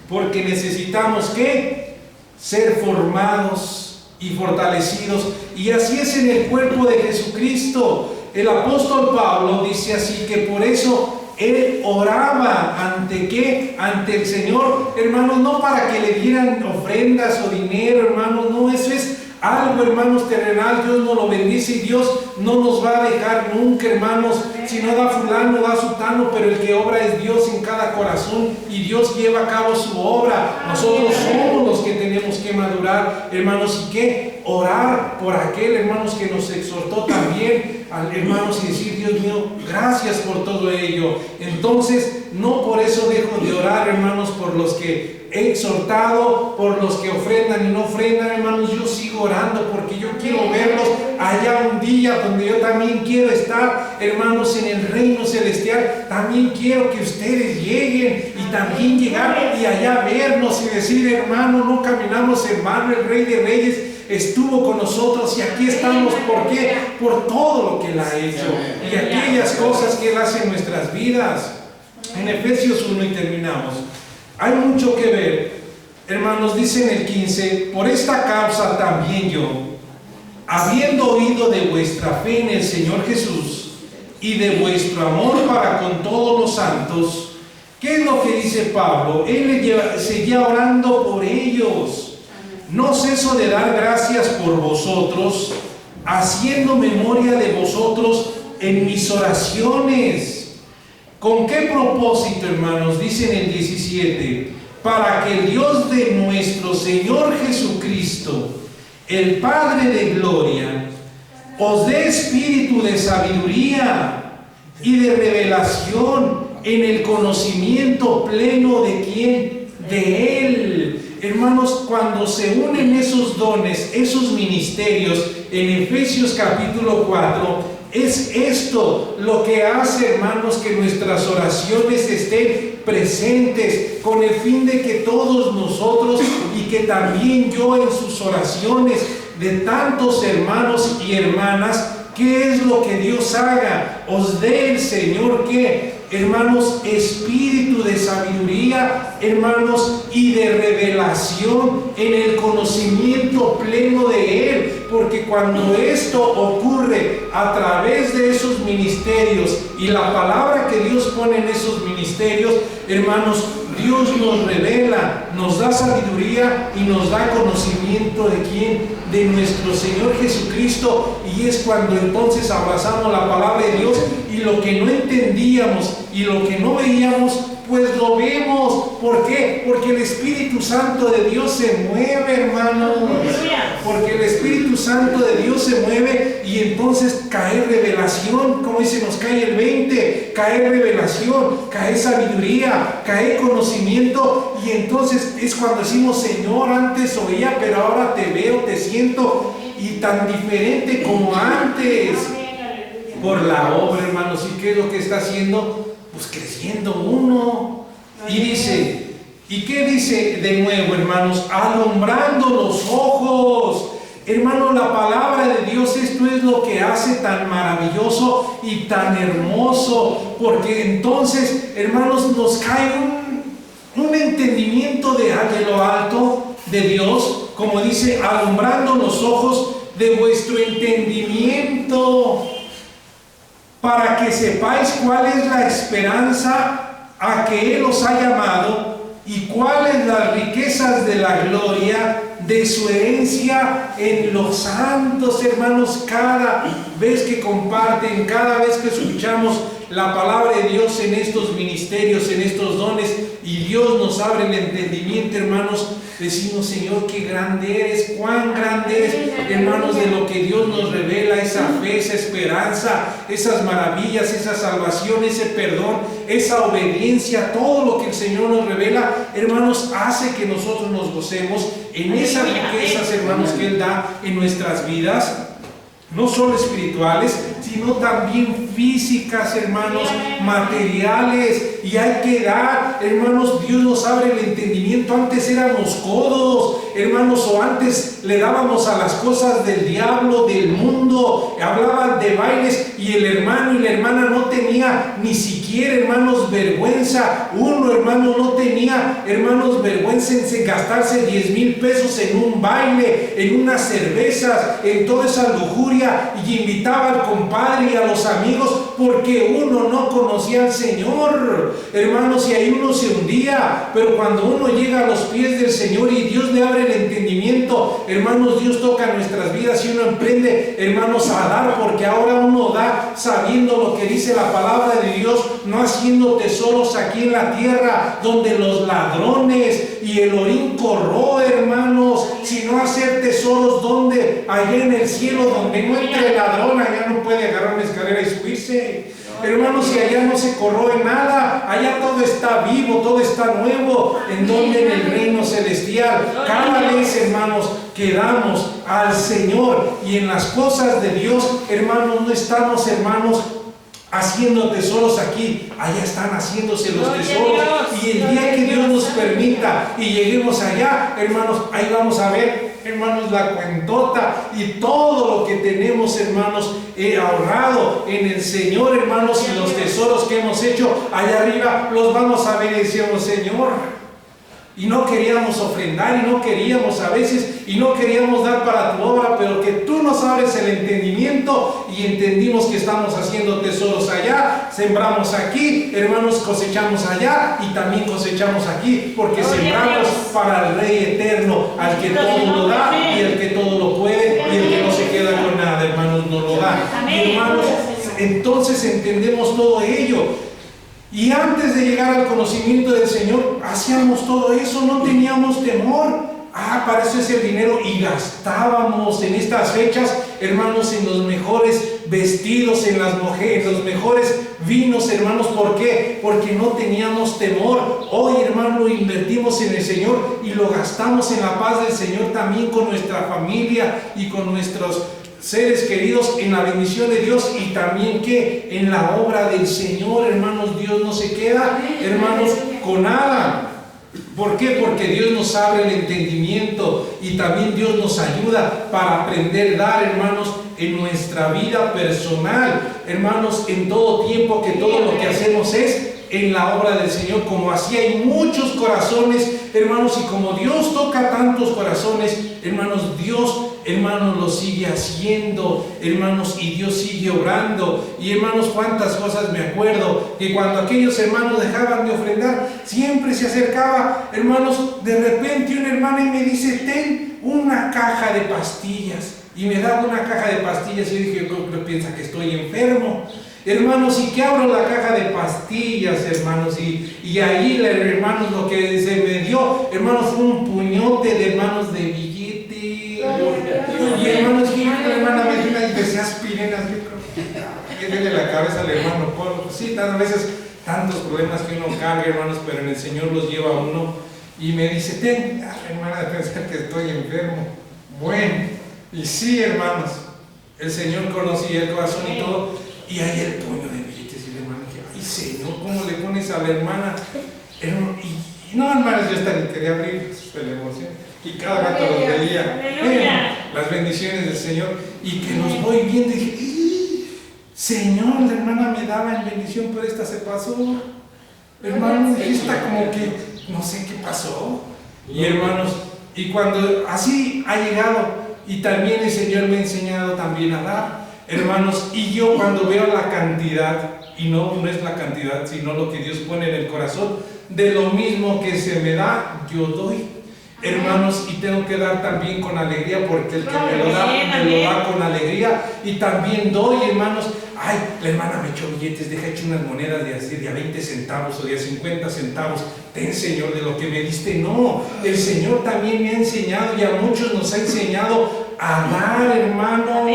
porque necesitamos ¿qué? Ser formados y fortalecidos. Y así es en el cuerpo de Jesucristo. El apóstol Pablo dice así, que por eso él oraba ante ¿qué? Ante el Señor, hermanos, no para que le dieran ofrendas o dinero, hermanos, no, eso es algo, hermanos, terrenal. Dios nos lo bendice y Dios no nos va a dejar nunca, hermanos. Si no da fulano, da sutano, pero el que obra es Dios en cada corazón, y Dios lleva a cabo su obra. Nosotros somos los que tenemos que madurar, hermanos, y que orar por aquel, hermanos, que nos exhortó también, hermanos, y decir, Dios mío, gracias por todo ello. Entonces, no por eso dejo de orar, hermanos, por los que he exhortado, por los que ofrendan y no ofrendan, hermanos. Yo sigo orando porque yo quiero verlos allá un día donde yo también quiero estar, hermanos, en el reino celestial. También quiero que ustedes lleguen y también llegar y allá vernos y decir, hermano, no caminamos en vano, el Rey de Reyes estuvo con nosotros y aquí estamos. ¿Por qué? Por todo lo que Él ha hecho y aquellas cosas que Él hace en nuestras vidas. En Efesios 1, y terminamos, hay mucho que ver, hermanos. Dice en el 15: por esta causa también yo, habiendo oído de vuestra fe en el Señor Jesús y de vuestro amor para con todos los santos. ¿Qué es lo que dice Pablo? Él seguía orando por ellos. No ceso de dar gracias por vosotros, haciendo memoria de vosotros en mis oraciones. ¿Con qué propósito, hermanos? Dice en el 17: para que el Dios de nuestro Señor Jesucristo, el Padre de gloria, os dé espíritu de sabiduría y de revelación en el conocimiento pleno de ¿quién? De Él. hermanos, cuando se unen esos dones, esos ministerios, en Efesios capítulo 4, es esto lo que hace, hermanos, que nuestras oraciones estén presentes con el fin de que todos nosotros y que también yo en sus oraciones de tantos hermanos y hermanas, ¿qué es lo que Dios haga? Os dé el Señor, ¿qué? Hermanos, espíritu de sabiduría, hermanos, y de revelación en el conocimiento pleno de Él. Porque cuando esto ocurre a través de esos ministerios y la palabra que Dios pone en esos ministerios, hermanos, Dios nos revela, nos da sabiduría y nos da conocimiento de quién, de nuestro Señor Jesucristo. Y es cuando entonces abrazamos la palabra de Dios y lo que no entendíamos y lo que no veíamos, pues lo vemos. ¿Por qué? Porque el Espíritu Santo de Dios se mueve, hermanos. Porque el Espíritu Santo de Dios se mueve y entonces cae revelación, como dice, nos cae el 20, cae revelación, cae sabiduría, cae conocimiento. Y entonces es cuando decimos, Señor, antes oía, pero ahora te veo, te siento, y tan diferente como antes. Por la obra, hermanos. ¿Y qué es lo que está haciendo? Pues creciendo uno. Y dice, ¿y qué dice de nuevo, hermanos? Alumbrando los ojos. Hermanos, la palabra de Dios, esto es lo que hace tan maravilloso y tan hermoso, porque entonces, hermanos, nos cae un entendimiento de lo alto de Dios, como dice, alumbrando los ojos de vuestro entendimiento, para que sepáis cuál es la esperanza a que Él os ha llamado y cuáles las riquezas de la gloria de su herencia en los santos, hermanos. Cada vez que comparten, cada vez que escuchamos la palabra de Dios en estos ministerios, en estos dones, y Dios nos abre el entendimiento, hermanos, decimos, Señor, qué grande eres, cuán grande eres, hermanos, de lo que Dios nos revela, esa fe, esa esperanza, esas maravillas, esa salvación, ese perdón, esa obediencia, todo lo que el Señor nos revela, hermanos, hace que nosotros nos gocemos en esas riquezas, hermanos, que Él da en nuestras vidas, no solo espirituales, sino también físicas, hermanos, materiales. Y hay que dar, hermanos, Dios nos abre el entendimiento. Antes éramos codos, hermanos, o antes le dábamos a las cosas del diablo, del mundo, hablaban de bailes y el hermano y la hermana no tenía ni siquiera, hermanos, vergüenza. Uno, hermano, no tenía, hermanos, vergüenza en gastarse 10,000 pesos en un baile, en unas cervezas, en toda esa lujuria, y invitaba al compadre y a los amigos porque uno no conocía al Señor, hermanos, y ahí uno se hundía. Pero cuando uno llega a los pies del Señor y Dios le abre el entendimiento, hermanos, Dios toca nuestras vidas y uno emprende, hermanos, a dar, porque ahora uno da sabiendo lo que dice la palabra de Dios, no haciendo tesoros aquí en la tierra donde los ladrones y el orín corroe, hermanos, sino hacer tesoros donde, allá en el cielo, donde no entre el ladrón, allá no puede agarrar una escalera y subirse. Hermanos, y allá no se corroe nada, allá todo está vivo, todo está nuevo, en donde en el reino celestial. Cada vez, hermanos, que damos al Señor y en las cosas de Dios, hermanos, no estamos, hermanos, haciendo tesoros aquí, allá están haciéndose los tesoros. Y el día que Dios nos permita y lleguemos allá, hermanos, ahí vamos a ver, hermanos, la cuentota y todo lo que tenemos, hermanos, ahorrado en el Señor, hermanos, y los tesoros que hemos hecho allá arriba, los vamos a ver y decimos, Señor. Y no queríamos ofrendar, y no queríamos a veces, y no queríamos dar para tu obra, pero que tú nos abres el entendimiento y entendimos que estamos haciendo tesoros allá, sembramos aquí, hermanos, cosechamos allá y también cosechamos aquí, porque sembramos para el Rey eterno, al que todo lo da y el que todo lo puede y el que no se queda con nada, hermanos, no lo da. Y hermanos, entonces entendemos todo ello. Y antes de llegar al conocimiento del Señor, hacíamos todo eso, no teníamos temor. Para eso es el dinero, y gastábamos en estas fechas, hermanos, en los mejores vestidos, en las mujeres, en los mejores vinos, hermanos. ¿Por qué? Porque no teníamos temor. Hoy, hermano, lo invertimos en el Señor y lo gastamos en la paz del Señor, también con nuestra familia y con nuestros seres queridos, en la bendición de Dios, y también que en la obra del Señor, hermanos. Dios no se queda, hermanos, con nada. ¿Por qué? Porque Dios nos abre el entendimiento y también Dios nos ayuda para aprender a dar, hermanos, en nuestra vida personal, hermanos, en todo tiempo, que todo lo que hacemos es en la obra del Señor. Como así hay muchos corazones, hermanos, y como Dios toca tantos corazones, hermanos, Dios, hermanos, lo sigue haciendo, hermanos, y Dios sigue obrando. Y hermanos, cuántas cosas me acuerdo, que cuando aquellos hermanos dejaban de ofrendar, siempre se acercaba, hermanos, de repente una hermana y me dice: ten una caja de pastillas. Y me daba una caja de pastillas, y yo dije: yo creo que piensa que estoy enfermo. Hermanos, y que abro la caja de pastillas, hermanos, y ahí, hermanos, lo que se me dio, hermanos, fue un puñote de, hermanos, de billete. Y hermanos, que la hermana me dio una y decía aspirinas, que denle la cabeza al hermano Polo. Pues sí, a veces tantos problemas que uno carga, hermanos, pero en el Señor los lleva a uno. Y me dice: ten, hermana, de pensar que estoy enfermo. Bueno, y sí, hermanos, el Señor conocía el corazón y todo. Y ahí el puño de billetes, y la hermana dije: ay, Señor, ¿cómo le pones a la hermana? Y no, hermanos, yo hasta ni quería abrir la emoción. Y cada rato los veía. Las bendiciones del Señor. Y que los voy viendo y dije: Señor, la hermana me daba en bendición, pero esta se pasó. Hermano, esta como que no sé qué pasó. Y hermanos, y cuando así ha llegado, y también el Señor me ha enseñado también a dar, hermanos, y yo cuando veo la cantidad, y no es la cantidad, sino lo que Dios pone en el corazón, de lo mismo que se me da, yo doy, hermanos, y tengo que dar también con alegría, porque el que me lo da con alegría, y también doy, hermanos. Ay, la hermana me echó billetes, deja hecho unas monedas de a 20 centavos o de a 50 centavos. Ten, Señor, de lo que me diste. No, el Señor también me ha enseñado, y a muchos nos ha enseñado a dar, hermanos.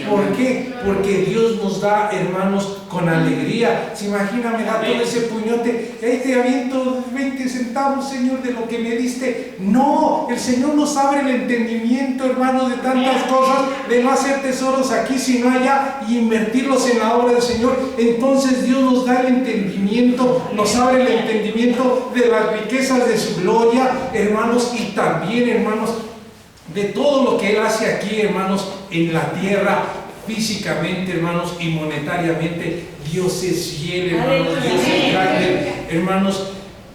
¿Por qué? Porque Dios nos da, hermanos, con alegría. Se imagina, me da todo ese puñote, ahí te aviento 20 centavos, Señor, de lo que me diste. No, el Señor nos abre el entendimiento, hermanos, de tantas cosas, de no hacer tesoros aquí sino allá, y invertirlos en la obra del Señor. Entonces Dios nos da el entendimiento, nos abre el entendimiento de las riquezas de su gloria, hermanos, y también, hermanos, de todo lo que Él hace aquí, hermanos, en la tierra, físicamente, hermanos, y monetariamente. Dios es fiel, hermanos, Dios es grande, hermanos.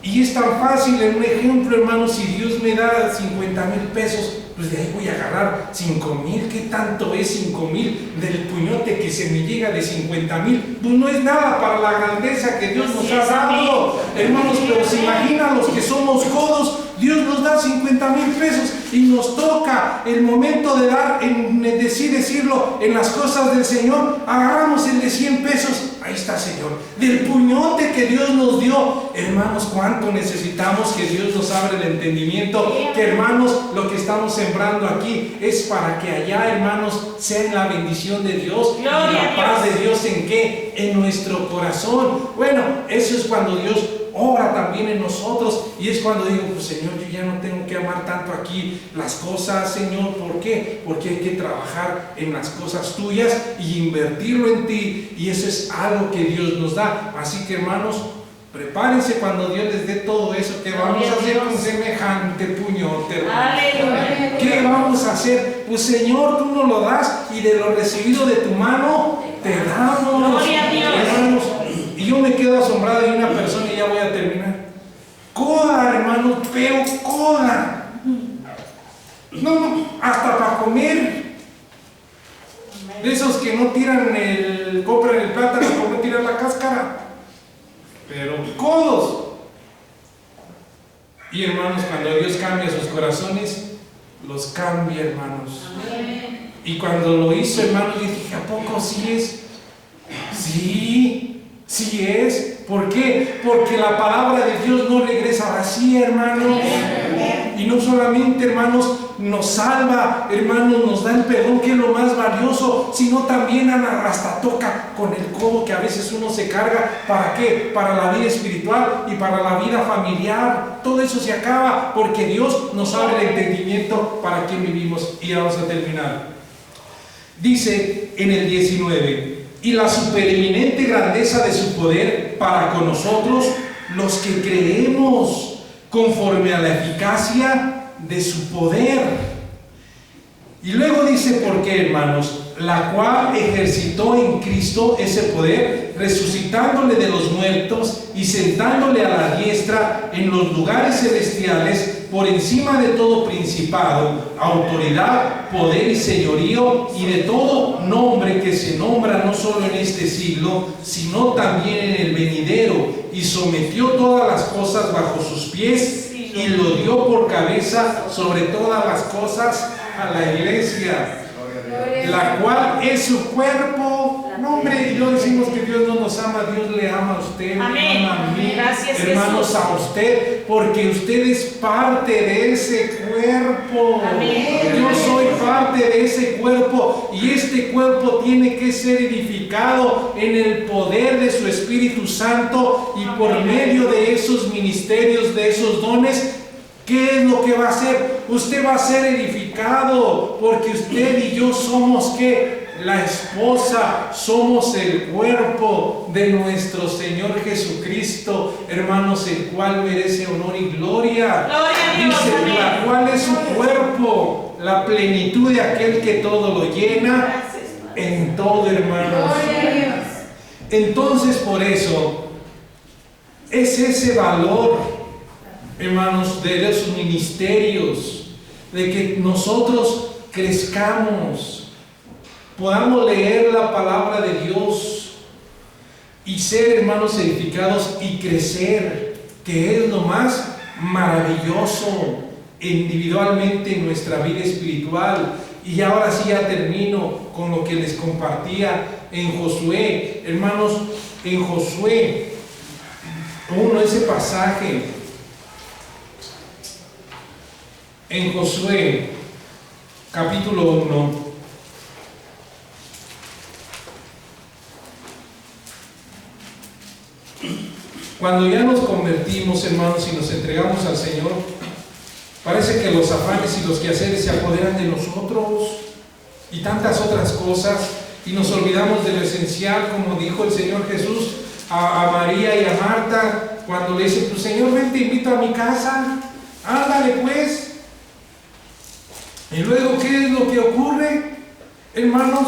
Y es tan fácil, en un ejemplo, hermanos, si Dios me da 50,000 pesos, pues de ahí voy a agarrar 5,000. ¿Qué tanto es 5,000 del puñote que se me llega de 50,000? Pues no es nada para la grandeza que Dios nos ha dado, hermanos. Pero se imaginan los que somos codos. Dios nos da 50,000 pesos y nos toca el momento de dar, en decirlo, en las cosas del Señor. Agarramos el de 100 pesos. Ahí está, Señor, del puñote que Dios nos dio. Hermanos, cuánto necesitamos que Dios nos abra el entendimiento, que, hermanos, lo que estamos sembrando aquí es para que allá, hermanos, sea en la bendición de Dios y la paz de Dios. ¿En qué? En nuestro corazón. Bueno, eso es cuando Dios obra también en nosotros, y es cuando digo: pues, Señor, yo ya no tengo que amar tanto aquí las cosas, Señor. ¿Por qué? Porque hay que trabajar en las cosas tuyas y invertirlo en ti, y eso es algo que Dios nos da. Así que, hermanos, prepárense cuando Dios les dé todo eso. ¿Qué vamos a hacer con semejante puñote, hermanos? ¿Qué vamos a hacer? Pues, Señor, tú nos lo das, y de lo recibido de tu mano te damos, hermanos. Y yo me quedo asombrado de una persona, y ya voy a terminar. Coda, hermano, pero coda. No, hasta para comer. De esos que no compran el plátano por no tirar la cáscara. Pero codos. Y, hermanos, cuando Dios cambia sus corazones, los cambia, hermanos. Y cuando lo hizo, hermanos, yo dije: ¿a poco sí es? Sí es. ¿Por qué? Porque la palabra de Dios no regresa vacía, hermanos. Y no solamente, hermanos, nos salva, hermanos, nos da el perdón, que es lo más valioso, sino también hasta toca con el codo que a veces uno se carga. ¿Para qué? Para la vida espiritual y para la vida familiar. Todo eso se acaba porque Dios nos abre el entendimiento para quien vivimos. Y vamos a terminar. Dice en el 19: y la supereminente grandeza de su poder para con nosotros, los que creemos, conforme a la eficacia de su poder. Y luego dice, ¿por qué, hermanos? La cual ejercitó en Cristo ese poder, resucitándole de los muertos y sentándole a la diestra en los lugares celestiales, por encima de todo principado, autoridad, poder y señorío, y de todo nombre que se nombra no solo en este siglo, sino también en el venidero, y sometió todas las cosas bajo sus pies, y lo dio por cabeza sobre todas las cosas a la iglesia, la cual es su cuerpo. No, hombre, y no decimos que Dios no nos ama, Dios le ama a usted, amén, me ama a mí, gracias, hermanos, Jesús. a usted, porque usted es parte de ese cuerpo. Amén. Yo soy parte de ese cuerpo, y este cuerpo tiene que ser edificado en el poder de su Espíritu Santo, y por medio de esos ministerios, de esos dones. ¿Qué es lo que va a hacer? Usted va a ser edificado, porque usted y yo somos, ¿qué? La esposa, somos el cuerpo de nuestro Señor Jesucristo, hermanos, el cual merece honor y gloria. Gloria a Dios, Dice, amén. la cual es su cuerpo, la plenitud de aquel que todo lo llena en todo, hermanos. Entonces, por eso, es ese valor, hermanos, de esos ministerios, de que nosotros crezcamos, podamos leer la palabra de Dios y ser, hermanos, edificados y crecer, que es lo más maravilloso individualmente en nuestra vida espiritual. Y ahora sí ya termino con lo que les compartía en Josué, hermanos, en Josué 1, ese pasaje. En Josué, capítulo 1, cuando ya nos convertimos, hermanos, y nos entregamos al Señor, parece que los afanes y los quehaceres se apoderan de nosotros y tantas otras cosas, y nos olvidamos de lo esencial, como dijo el Señor Jesús a María y a Marta, cuando le dice, pues Señor, ven, te invito a mi casa, ándale pues. Y luego, ¿qué es lo que ocurre? Hermanos,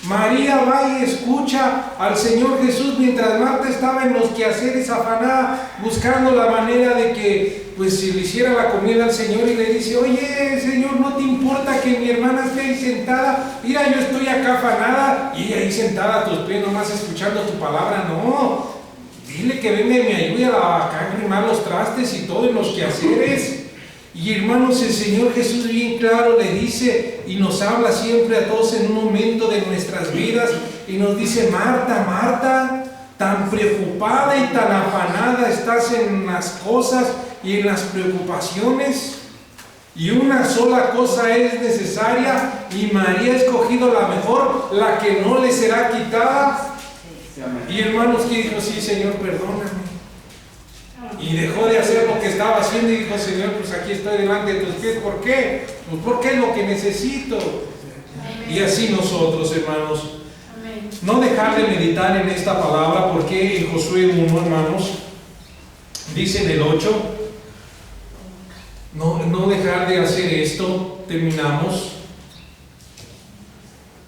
María va y escucha al Señor Jesús mientras Marta estaba en los quehaceres afanada, buscando la manera de que pues se le hiciera la comida al Señor, y le dice, oye, Señor, ¿no te importa que mi hermana esté ahí sentada? Mira, yo estoy acá afanada y ella ahí sentada a tus pies, nomás escuchando tu palabra. No, dile que venga y me ayude a arrimar los trastes y todo en los quehaceres. Y hermanos, el Señor Jesús bien claro le dice, y nos habla siempre a todos en un momento de nuestras vidas, y nos dice, Marta, Marta, tan preocupada y tan afanada estás en las cosas y en las preocupaciones, y una sola cosa es necesaria, y María ha escogido la mejor, la que no le será quitada. Y hermanos, que dijo, sí, Señor, perdóname. Y dejó de hacer lo que estaba haciendo y dijo, Señor, pues aquí estoy delante de tus pies. ¿Por qué? Pues porque es lo que necesito. Amén. Y así nosotros, hermanos, amén, no dejar de meditar en esta palabra, porque en Josué 1, hermanos, dice en el 8, no dejar de hacer esto. Terminamos.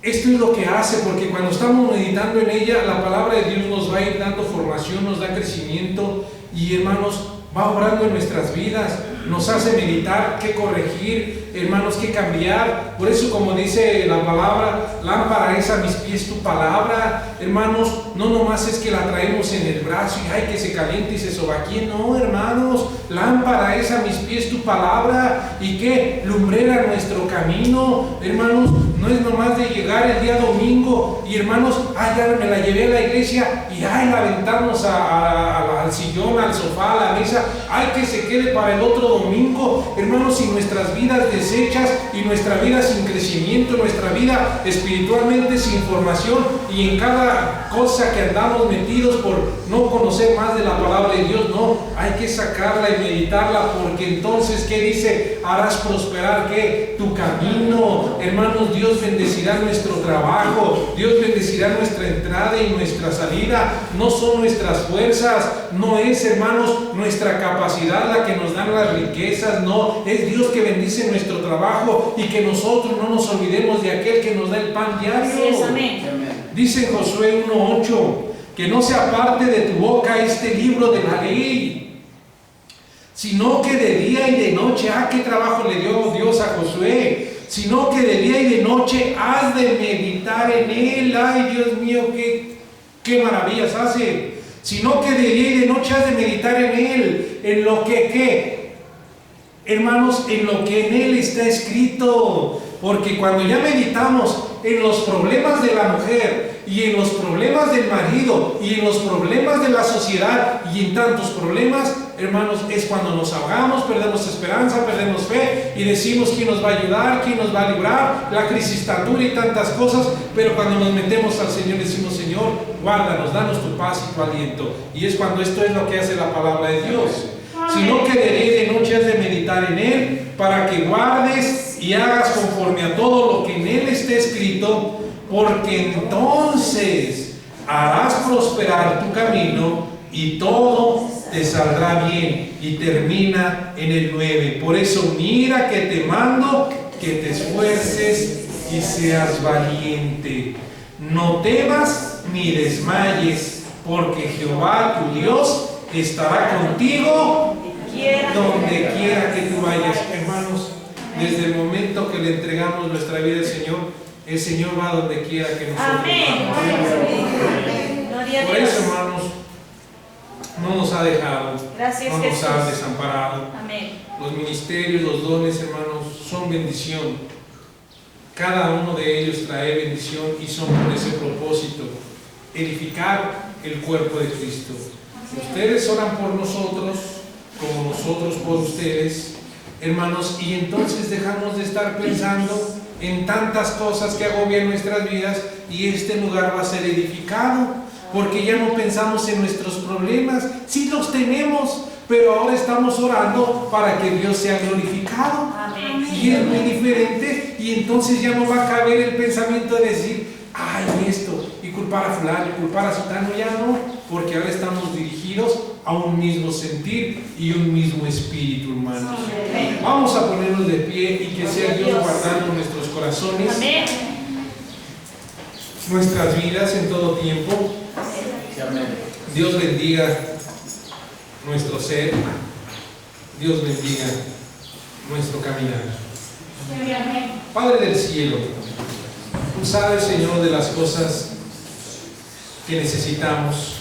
Esto es lo que hace, porque cuando estamos meditando en ella, la palabra de Dios nos va a ir dando formación, nos da crecimiento, y hermanos, va obrando en nuestras vidas, nos hace meditar, qué corregir, hermanos, qué cambiar. Por eso, como dice la palabra, lámpara es a mis pies tu palabra. Hermanos, no nomás es que la traemos en el brazo y ay, que se caliente y se sobaquee. No, hermanos, lámpara es a mis pies tu palabra, y que lumbrera nuestro camino. Hermanos, no es nomás de llegar el día domingo y hermanos, ya me la llevé a la iglesia y la aventamos al al sillón, al sofá, a la mesa. Hay que se quede para el otro domingo, hermanos, y nuestras vidas deshechas y nuestra vida sin crecimiento, nuestra vida espiritualmente sin formación y en cada cosa que andamos metidos por no conocer más de la palabra de Dios. No, hay que sacarla y meditarla, porque entonces, ¿qué dice? Harás prosperar, ¿qué? Tu camino. Hermanos, Dios bendecirá nuestro trabajo, Dios bendecirá nuestra entrada y nuestra salida. No son nuestras fuerzas, no es, hermanos, nuestra capacidad la que nos dan las riquezas, no, es Dios que bendice nuestro trabajo, y que nosotros no nos olvidemos de aquel que nos da el pan diario. Así es, amén. Dice en Josué 1:8, que no se aparte de tu boca este libro de la ley, sino que de día y de noche, qué trabajo le dio Dios a Josué, sino que de día y de noche has de meditar en él. Ay, Dios mío, qué maravillas hace. Sino que de día y de noche has de meditar en él, en lo que, ¿qué? Hermanos, en lo que en él está escrito. Porque cuando ya meditamos en los problemas de la mujer, y en los problemas del marido, y en los problemas de la sociedad, y en tantos problemas, hermanos, es cuando nos ahogamos, perdemos esperanza, perdemos fe, y decimos quién nos va a ayudar, quién nos va a librar, la crisis tan dura y tantas cosas. Pero cuando nos metemos al Señor, decimos: Señor, guárdanos, danos tu paz y tu aliento. Y es cuando esto es lo que hace la palabra de Dios. Sino que de día y de noche has de meditar en él, para que guardes y hagas conforme a todo lo que en él esté escrito, porque entonces harás prosperar tu camino y todo te saldrá bien. Y termina en el 9. Por eso mira que te mando que te esfuerces y seas valiente. No temas ni desmayes, porque Jehová tu Dios estará contigo donde quiera que tú vayas. Hermanos, desde el momento que le entregamos nuestra vida al Señor, el Señor va donde quiera que nosotros vamos. Por eso, hermanos, no nos ha dejado, no nos ha desamparado. Los ministerios, los dones, hermanos, son bendición. Cada uno de ellos trae bendición y son por ese propósito: edificar el cuerpo de Cristo. Ustedes oran por nosotros, como nosotros por ustedes, hermanos, y entonces dejamos de estar pensando en tantas cosas que agobian nuestras vidas, y este lugar va a ser edificado, porque ya no pensamos en nuestros problemas. Sí los tenemos, pero ahora estamos orando para que Dios sea glorificado. Amén. Y es muy diferente, y entonces ya no va a caber el pensamiento de decir: ay, esto, y culpar a fulano, y culpar a sutano. Ya no, porque ahora estamos dirigidos a un mismo sentir y un mismo espíritu, hermanos. Amén. Vamos a ponernos de pie, y que sea Dios guardando nuestros corazones, Amén. nuestras vidas en todo tiempo. Amén. Dios bendiga nuestro ser, Dios bendiga nuestro caminar. Padre del cielo, tú sabes, Señor, de las cosas que necesitamos.